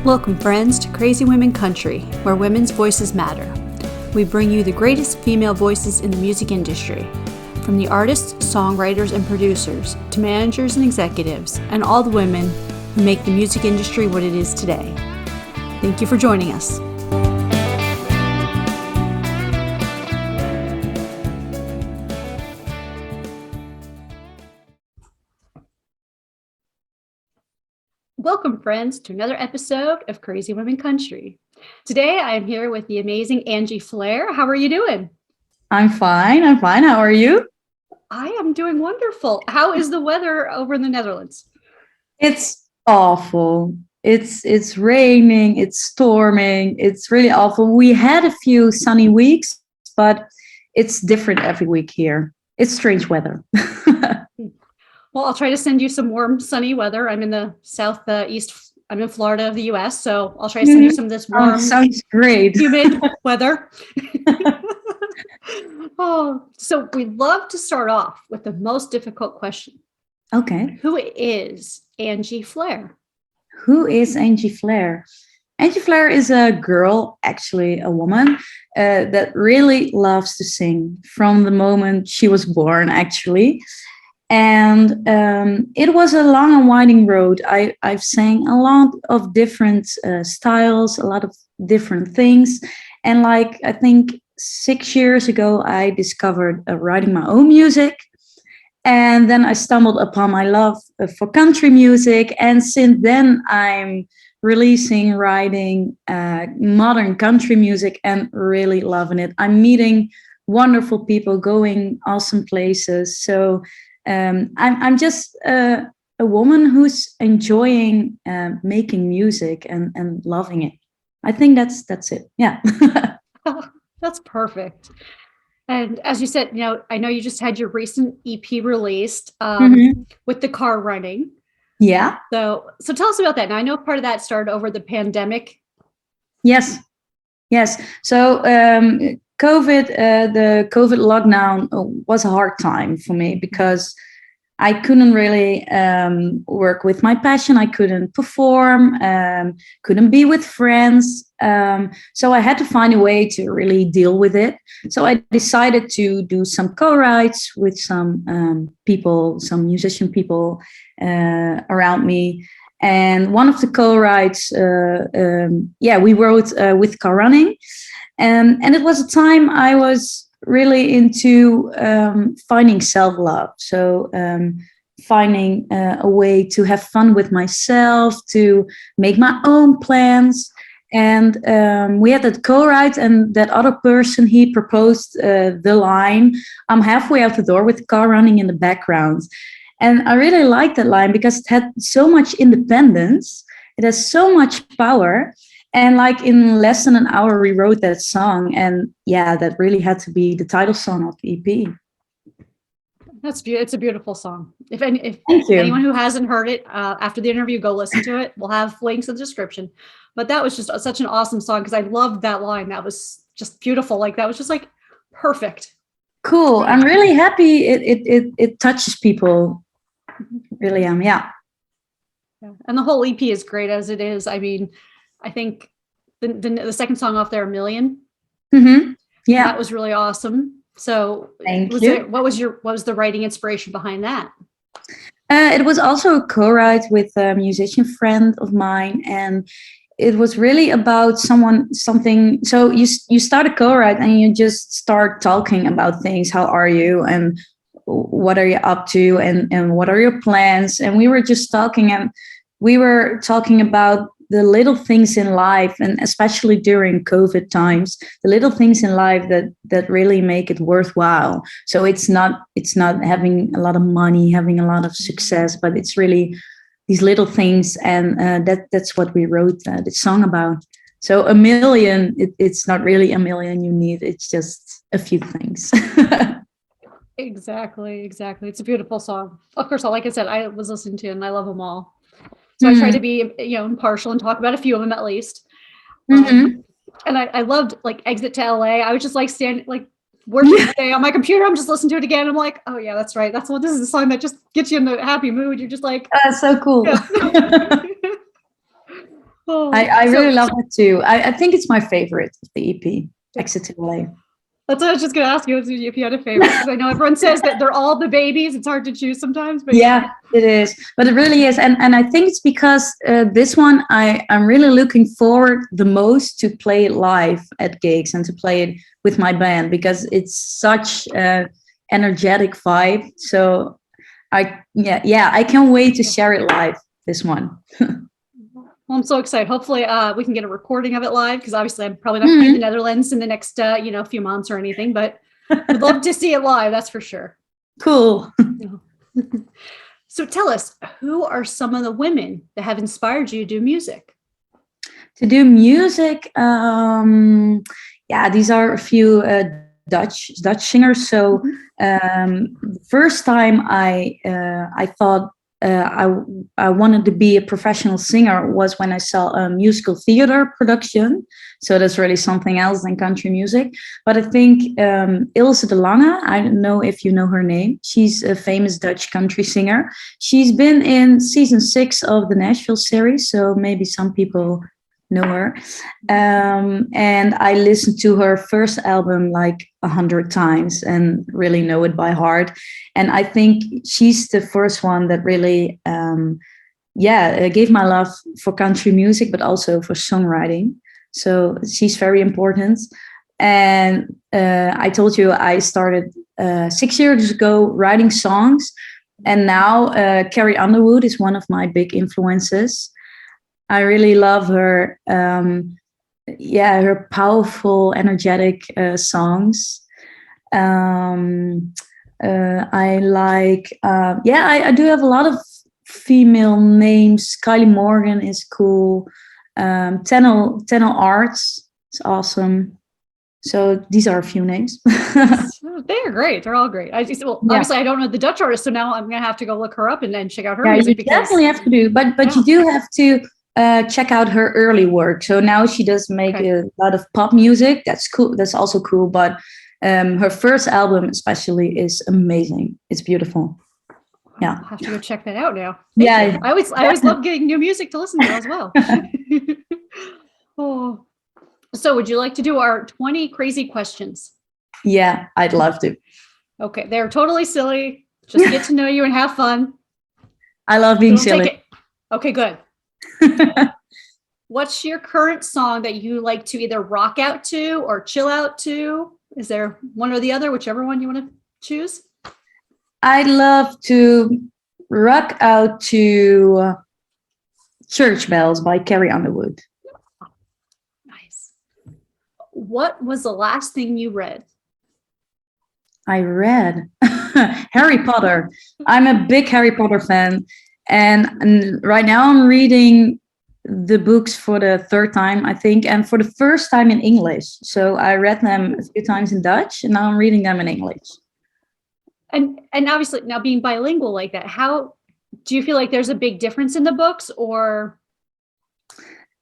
Welcome, friends, to Crazy Women Country, where women's voices matter. We bring you the greatest female voices in the music industry, from the artists, songwriters, and producers, to managers and executives, and all the women who make the music industry what it is today. Thank you for joining us. Welcome, friends, to another episode of Crazy Women Country. Today, I am here with the amazing Angie Flare. How are you doing? I'm fine. How are you? I am doing wonderful. How is the weather over in the Netherlands? It's awful. It's raining, it's storming, it's really awful. We had a few sunny weeks, but it's different every week here. It's strange weather. Well, I'll try to send you some warm, sunny weather. I'm in the southeast. I'm in Florida of the U.S., so I'll try to send you some of this warm, sounds great, humid weather. Oh, so we'd love to start off with the most difficult question. Okay. Who is Angie Flare? Who is Angie Flare? Angie Flare is a girl, actually a woman, that really loves to sing from the moment she was born, actually. And it was a long and winding road. I've sang a lot of different styles, a lot of different things. And I think 6 years ago, I discovered writing my own music. And then I stumbled upon my love for country music. And since then, I'm writing modern country music and really loving it. I'm meeting wonderful people, going awesome places. So I'm just a woman who's enjoying making music and loving it. I think that's it. Yeah. That's perfect. And as you said, I know you just had your recent EP released with the car running. Yeah. So tell us about that. Now, I know part of that started over the pandemic. Yes. So the COVID lockdown was a hard time for me because I couldn't really work with my passion. I couldn't perform, couldn't be with friends. So I had to find a way to really deal with it. So I decided to do some co-writes with some people, some musician people around me. And one of the co-writes, we wrote with car running. And it was a time I was really into finding self-love. So finding a way to have fun with myself, to make my own plans. And we had that co-write, and that other person, he proposed the line, "I'm halfway out the door with the car running in the background." And I really liked that line because it had so much independence. It has so much power. And in less than an hour, we wrote that song. And yeah, that really had to be the title song of the EP. That's beautiful. It's a beautiful song. If anyone who hasn't heard it after the interview, go listen to it. We'll have links in the description. But that was just such an awesome song because I loved that line. That was just beautiful. That was just perfect. Cool. I'm really happy it touches people. Really am. Yeah. And the whole EP is great as it is. I mean, I think the second song off there, "A Million." Mm-hmm. Yeah, that was really awesome. So, what was the writing inspiration behind that? It was also a co-write with a musician friend of mine, and it was really about something. So you start a co-write and you just start talking about things. How are you? And what are you up to? And what are your plans? And we were just talking, and we were talking about the little things in life, and especially during COVID times, the little things in life that really make it worthwhile. So it's not having a lot of money, having a lot of success, but it's really these little things, and that's what we wrote the song about. So a million, it's not really a million you need. It's just a few things. Exactly. It's a beautiful song. Of course, like I said, I was listening to it and I love them all. So I try to be, impartial and talk about a few of them at least. And I loved Exit to LA. I was just standing, working today on my computer. I'm just listening to it again. I'm like, oh yeah, that's right. This is a song that just gets you in a happy mood. You're just so cool. Yeah. I really love it too. I think it's my favorite of the EP, Exit to LA. That's what I was just going to ask you if you had a favorite, because I know everyone says that they're all the babies. It's hard to choose sometimes, but yeah, it is. But it really is. And I think it's because this one, I'm really looking forward the most to play it live at gigs and to play it with my band, because it's such an energetic vibe. So I can't wait to share it live, this one. Well, I'm so excited. Hopefully we can get a recording of it live, because obviously I'm probably not going to be in the Netherlands in the next few months or anything, but I'd love to see it live, that's for sure. Cool. So tell us, who are some of the women that have inspired you to do music? To do music, these are a few Dutch singers. So the first time I thought I wanted to be a professional singer was when I saw a musical theater production. So that's really something else than country music. But I think Ilse de Lange, I don't know if you know her name. She's a famous Dutch country singer. She's been in season 6 of the Nashville series, so maybe some people know her. And I listened to her first album like 100 times and really know it by heart. And I think she's the first one that really gave my love for country music, but also for songwriting. So she's very important. And I told you I started 6 years ago writing songs, and now Carrie Underwood is one of my big influences. I really love her, her powerful, energetic songs. I like, I do have a lot of female names. Kylie Morgan is cool. Tenno Arts is awesome. So these are a few names. They are great. They're all great. Obviously I don't know the Dutch artist, so now I'm going to have to go look her up and then check out her music. You definitely have to do, but you do have to check out her early work. So now she does make a lot of pop music. That's cool. That's also cool. But her first album especially is amazing. It's beautiful. Yeah, I'll have to go check that out now. Thank you. I always love getting new music to listen to as well. So would you like to do our 20 crazy questions? Yeah, I'd love to. Okay, they're totally silly. Just get to know you and have fun. I love being silly. Okay, good. What's your current song that you like to either rock out to or chill out to? Is there one or the other, whichever one you want to choose? I'd love to rock out to Church Bells by Carrie Underwood. Nice. What was the last thing you read? I read Harry Potter. I'm a big Harry Potter fan. And right now I'm reading the books for the 3rd time, I think, and for the first time in English. So I read them a few times in Dutch, and now I'm reading them in English. And obviously now being bilingual like that, how do you feel like there's a big difference in the books, or?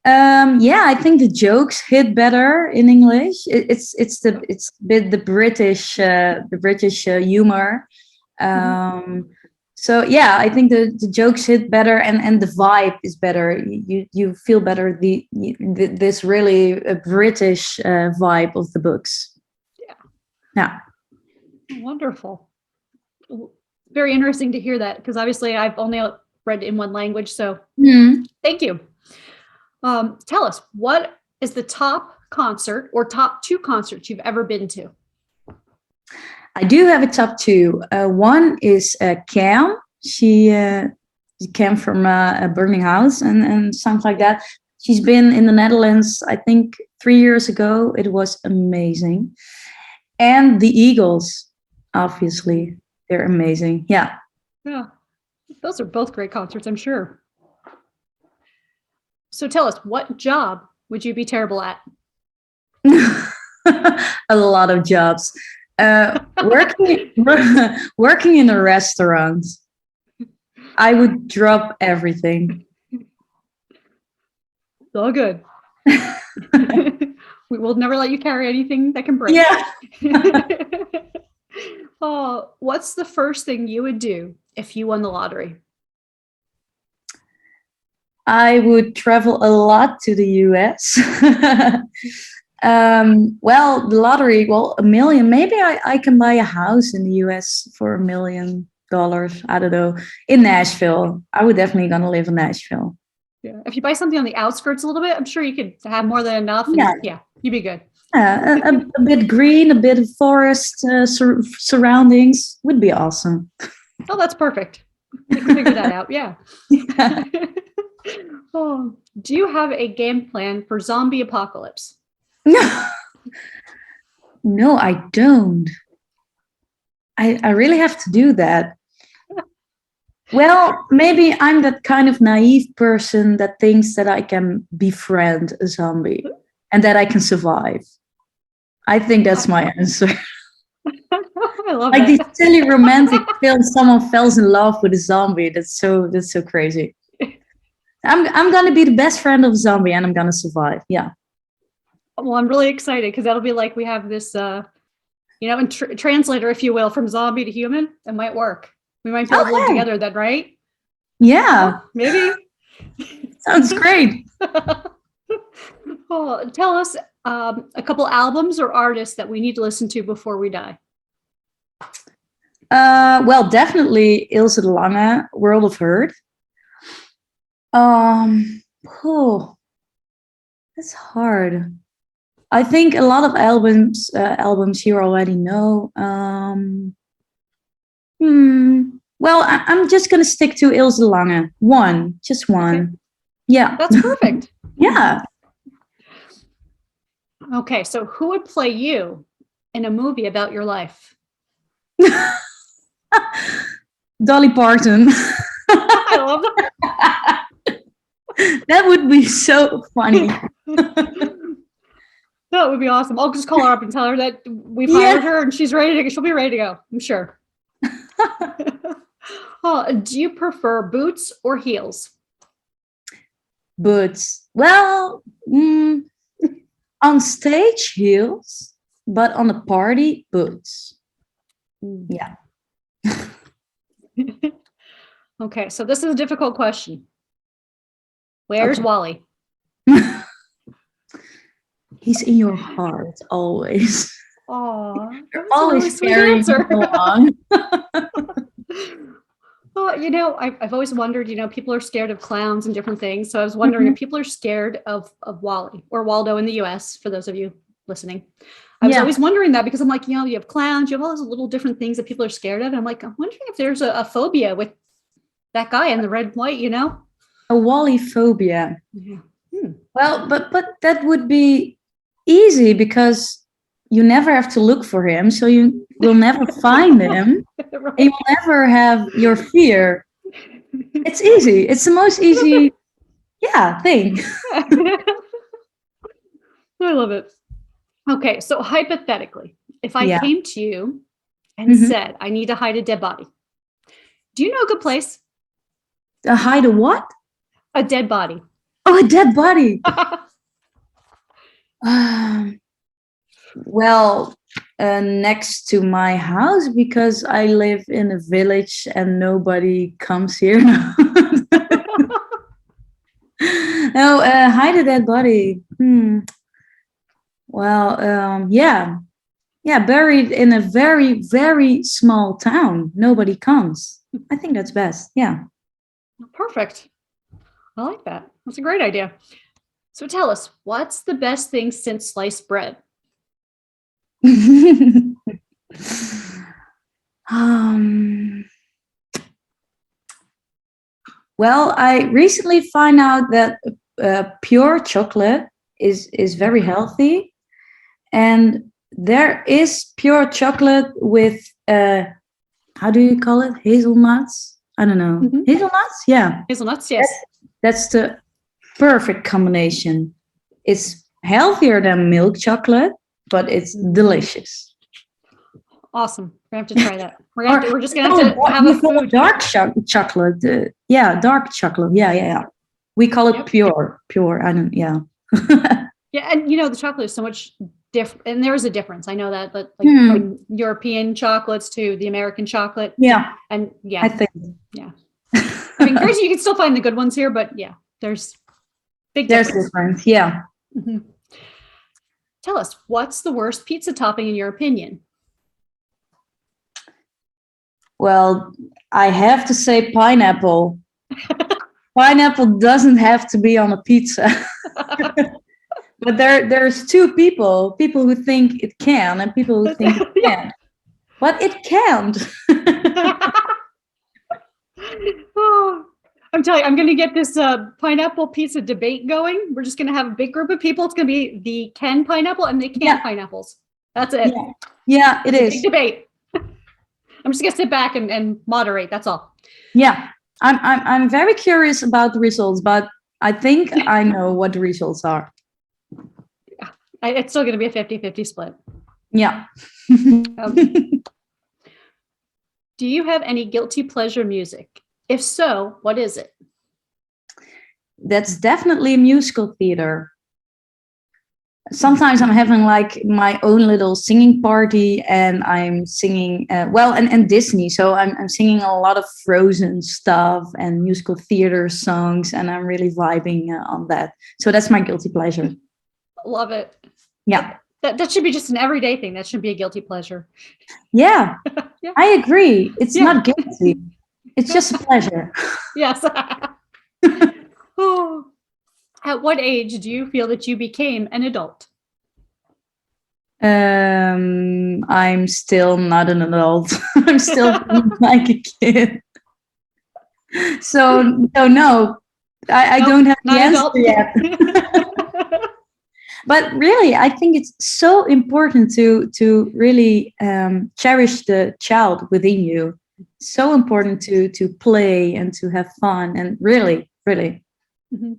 I think the jokes hit better in English. It's the British humor. So I think the jokes hit better, and the vibe is better. You feel better this really British vibe of the books. Yeah. Wonderful. Very interesting to hear that, because obviously I've only read in one language. So thank you. Tell us, what is the top concert or top 2 concerts you've ever been to? I do have a top 2. One is Cam. She came from a burning house and something like that. She's been in the Netherlands, I think 3 years ago. It was amazing. And the Eagles, obviously, they're amazing. Yeah. Those are both great concerts, I'm sure. So tell us, what job would you be terrible at? A lot of jobs. Working in a restaurant. I would drop everything. It's all good. We will never let you carry anything that can break. Yeah. What's the first thing you would do if you won the lottery? I would travel a lot to the US. Well, the lottery, well, 1 million. Maybe I can buy a house in the US for $1 million. I don't know. In Nashville. I would definitely gonna live in Nashville. Yeah. If you buy something on the outskirts a little bit, I'm sure you could have more than enough. And Yeah. You'd be good. A bit green, a bit of forest surroundings would be awesome. Oh, that's perfect. You can figure that out. Yeah. Yeah. Oh, do you have a game plan for zombie apocalypse? No, I don't. I really have to do that. Well, maybe I'm that kind of naive person that thinks that I can befriend a zombie and that I can survive. I think that's my answer. I love Like that. these silly romantic films, someone falls in love with a zombie. That's so crazy. I'm gonna be the best friend of a zombie and I'm gonna survive. Yeah. Well, I'm really excited because that'll be like we have this, translator, if you will, from zombie to human. It might work. We might be able to live together then, right? Yeah. Maybe. Sounds great. Oh, tell us a couple albums or artists that we need to listen to before we die. Well, definitely Ilse de Lange, World of Hurt. Oh, that's hard. I think a lot of albums you already know. Well, I'm just gonna stick to Ilse de Lange. Just one. Okay. Yeah. That's perfect. Yeah. Okay, so who would play you in a movie about your life? Dolly Parton. I love that. That would be so funny. That would be awesome. I'll just call her up and tell her that we've hired her and she'll be ready to go, I'm sure. Do you prefer boots or heels? Boots. Well, on stage, heels, but on a party, boots. Yeah. Okay, so this is a difficult question. Where's Wally? He's in your heart always. Oh, You're always carrying him along. Well, I've always wondered, people are scared of clowns and different things. So I was wondering if people are scared of Wally or Waldo in the US, for those of you listening. I was always wondering that because I'm like, you have clowns, you have all those little different things that people are scared of. And I'm like, I'm wondering if there's a phobia with that guy in the red and white, A Wally phobia. Yeah. Well, but that would be easy because you never have to look for him, so you will never find him. Right. And you will never have your fear. It's easy. It's the most easy, thing. I love it. Okay, so hypothetically, if I came to you and said, I need to hide a dead body, do you know a good place? Hide a what? A dead body. Oh, a dead body. Well, next to my house because I live in a village and nobody comes here. No, hide a dead body. Well, buried in a very, very small town. Nobody comes. I think that's best. Yeah. Perfect. I like that. That's a great idea. So tell us, what's the best thing since sliced bread? Well, I recently found out that pure chocolate is very healthy, and there is pure chocolate with how do you call it? Hazelnuts? I don't know. Hazelnuts? Yeah. Hazelnuts, yes. That's the perfect combination. It's healthier than milk chocolate, but it's delicious. Awesome. We're gonna have to try that. We're just gonna have to have a food. Dark chocolate. Dark chocolate. Yeah. We call it pure. I don't. Yeah. Yeah, and the chocolate is so much different, and there is a difference. I know that, but from European chocolates to the American chocolate. Yeah. And I think. Yeah. I mean, granted, you can still find the good ones here, but yeah. There's big There's difference. difference. Yeah. Mhm. Tell us, what's the worst pizza topping in your opinion? Well, I have to say pineapple. Pineapple doesn't have to be on a pizza. But there's two people who think it can and people who think it Yeah. can't. But it can't. Oh, I'm telling you, I'm going to get this pineapple pizza debate going. We're just going to have a big group of people. It's going to be the Ken pineapple and the can't pineapples. That's it. Yeah, it is. Big debate. I'm just going to sit back and moderate. That's all. Yeah, I'm very curious about the results, but I think I know what the results are. It's still going to be a 50-50 split. Yeah. Do you have any guilty pleasure music? If so, what is it? That's definitely musical theater. Sometimes I'm having like my own little singing party and I'm singing, and Disney. So I'm singing a lot of Frozen stuff and musical theater songs, and I'm really vibing on that. So that's my guilty pleasure. Love it. Yeah. That should be just an everyday thing. That should be a guilty pleasure. Yeah, Yeah. I agree. It's not guilty. It's just a pleasure. Yes. Oh. At what age do you feel that you became an adult? I'm still not an adult. I'm still like a kid. So no, I don't have the answer yet. But really, I think it's so important to really cherish the child within you. So important to play and to have fun, and really. Mm-hmm.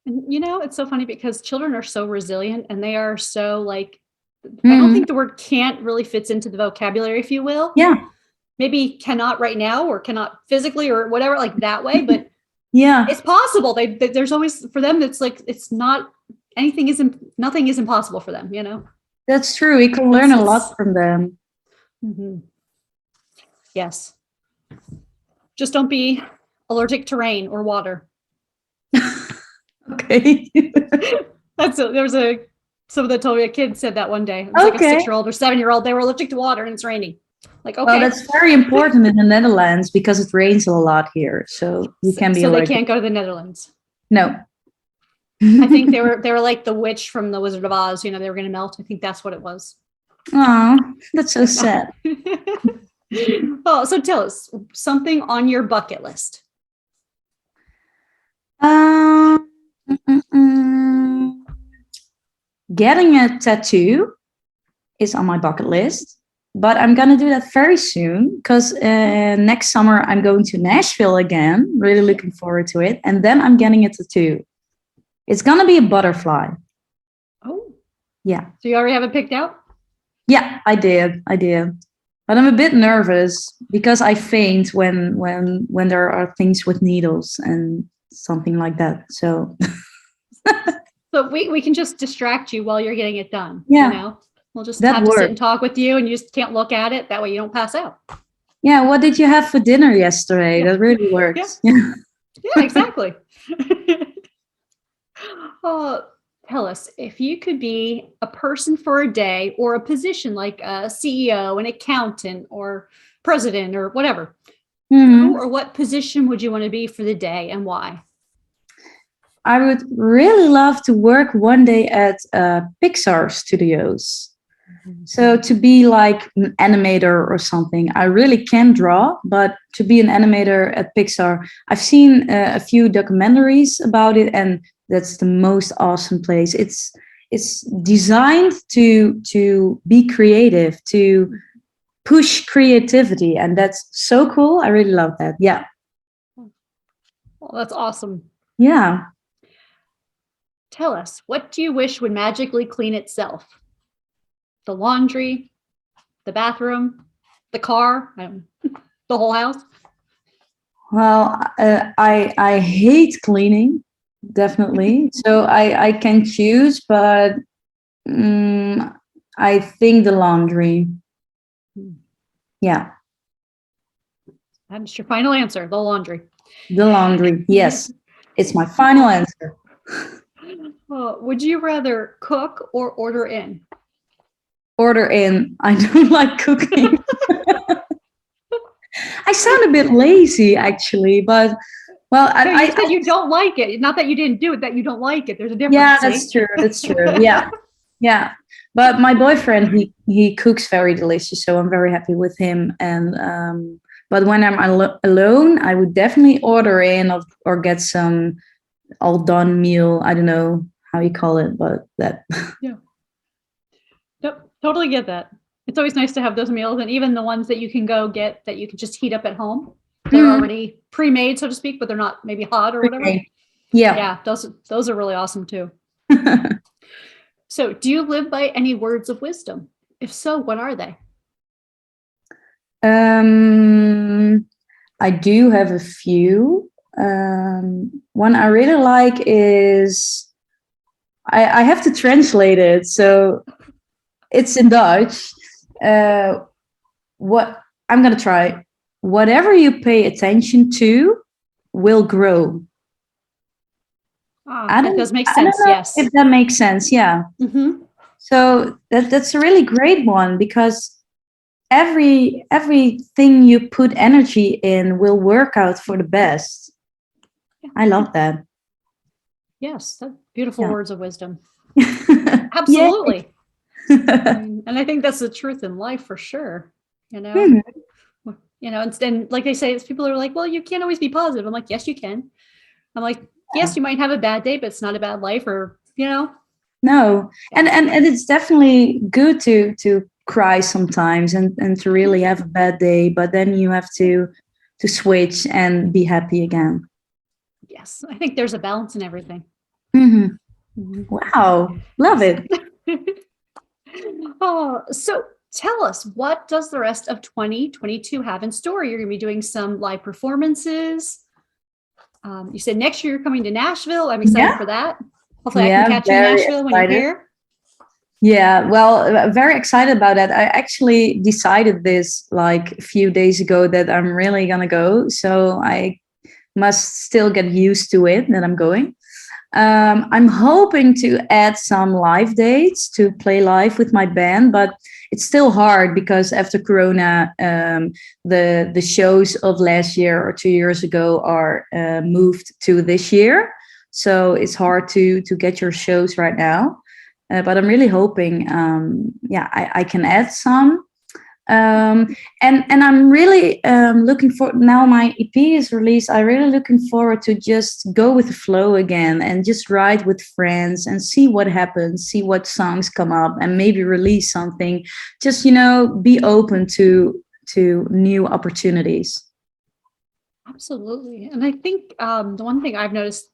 And it's so funny because children are so resilient and they are so like, I don't think the word can't really fits into the vocabulary, if you will. Yeah. Maybe cannot right now or cannot physically or whatever, like that way, but yeah, it's possible. There's always, for them, it's like, it's not, nothing is impossible for them, That's true. We can learn a lot from them. Mm-hmm. Yes. Just don't be allergic to rain or water. Okay. Someone that told me, a kid said that one day. It was like a 6-year-old or 7-year-old. They were allergic to water and it's raining. Like, okay. Well, that's very important in the Netherlands because it rains a lot here. So you can be allergic. So they can't go to the Netherlands. No. I think they were like the witch from the Wizard of Oz. They were going to melt. I think that's what it was. Oh, that's so sad. Oh, so tell us something on your bucket list. Getting a tattoo is on my bucket list, but I'm going to do that very soon because next summer I'm going to Nashville again. Really looking forward to it. And then I'm getting a tattoo. It's going to be a butterfly. Oh. Yeah. So you already have it picked out? Yeah, I did. But I'm a bit nervous because I faint when there are things with needles and something like that. So So we can just distract you while you're getting it done. Yeah. We'll just have to sit and talk with you and you just can't look at it. That way you don't pass out. Yeah. What did you have for dinner yesterday? That really works. Yeah, exactly. Tell us, if you could be a person for a day or a position like a CEO, an accountant or president or whatever, who or what position would you want to be for the day and why? I would really love to work one day at Pixar Studios. So to be like an animator or something. I really can draw, but to be an animator at Pixar, I've seen a few documentaries about it, and that's the most awesome place. It's designed to be creative, to push creativity, and that's so cool. I really love that. Yeah. Well, that's awesome. Yeah. Tell us, what do you wish would magically clean itself? The laundry, the bathroom, the car, the whole house? Well, I hate cleaning, definitely. So I can choose, but I think the laundry. Yeah. That's your final answer, the laundry. The laundry, yes. It's my final answer. Would you rather cook or order in? Order in. I don't like cooking. I sound a bit lazy, actually, but well, No, you said you don't like it. Not that you didn't do it, that you don't like it. There's a difference. Yeah, that's true. That's true. Yeah, yeah. But my boyfriend, he cooks very delicious, so I'm very happy with him. And but when I'm alone, I would definitely order in or get some all done meal. I don't know how you call it, but that. Yeah. Yep, totally get that. It's always nice to have those meals, and even the ones that you can go get that you can just heat up at home. They're already pre-made, so to speak, but they're not maybe hot or whatever. Okay. Yeah. Yeah, those are really awesome too. So, do you live by any words of wisdom? If so, what are they? I do have a few. One I really like is I have to translate it, so it's in Dutch. What I'm gonna try. Whatever you pay attention to will grow. That does make sense. Yes, if that makes sense. Yeah. Mm-hmm. So that's a really great one, because everything you put energy in will work out for the best. Yeah. I love that. Yes, beautiful words of wisdom. Absolutely. Absolutely. And I think that's the truth in life for sure. You know, and like they say, people are like, well, you can't always be positive. I'm like, yes, you can. I'm like, yes, you might have a bad day, but it's not a bad life, or, No. And it's definitely good to cry sometimes and to really have a bad day, but then you have to switch and be happy again. Yes, I think there's a balance in everything. Wow, love it. So tell us, what does the rest of 2022 have in store? You're going to be doing some live performances. You said next year you're coming to Nashville. I'm excited for that. Hopefully I can catch you in Nashville when you're here. Yeah, well, very excited about that. I actually decided this like a few days ago that I'm really going to go. So I must still get used to it that I'm going. I'm hoping to add some live dates to play live with my band, but it's still hard because after Corona, the shows of last year or 2 years ago are moved to this year. So it's hard to get your shows right now. But I'm really hoping, I can add some. And I'm really looking for, now my EP is released, I'm really looking forward to just go with the flow again and just write with friends and see what happens, see what songs come up, and maybe release something. Just, be open to new opportunities. Absolutely. And I think the one thing I've noticed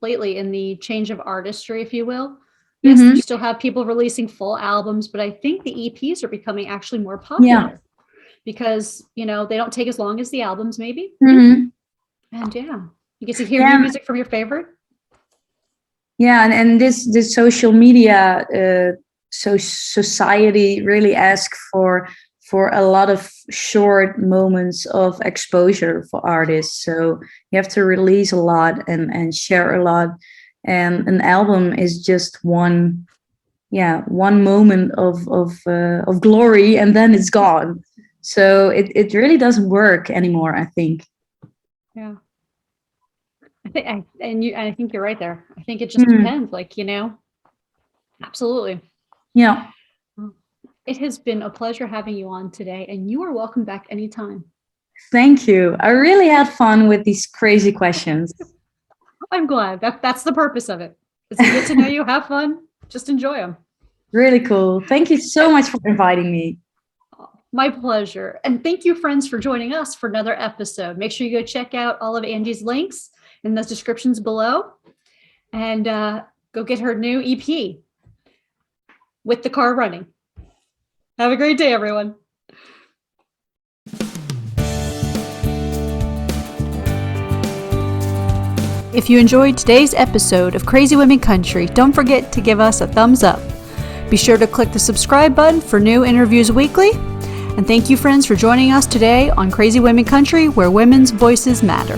lately in the change of artistry, if you will, yes, you still have people releasing full albums, but I think the EPs are becoming actually more popular because, they don't take as long as the albums maybe. And you get to hear new music from your favorite. Yeah. And this social media, society really asks for a lot of short moments of exposure for artists. So you have to release a lot and share a lot. And an album is just one moment of glory, and then it's gone. So it really doesn't work anymore, I think. Yeah, I think you're right there. I think it just depends, absolutely. Yeah. It has been a pleasure having you on today, and you are welcome back anytime. Thank you. I really had fun with these crazy questions. I'm glad. That's the purpose of it. Is to get to know you, have fun, just enjoy them. Really cool. Thank you so much for inviting me. My pleasure. And thank you, friends, for joining us for another episode. Make sure you go check out all of Angie's links in the descriptions below, and go get her new EP, With the Car Running. Have a great day, everyone. If you enjoyed today's episode of Crazy Women Country, don't forget to give us a thumbs up. Be sure to click the subscribe button for new interviews weekly. And thank you, friends, for joining us today on Crazy Women Country, where women's voices matter.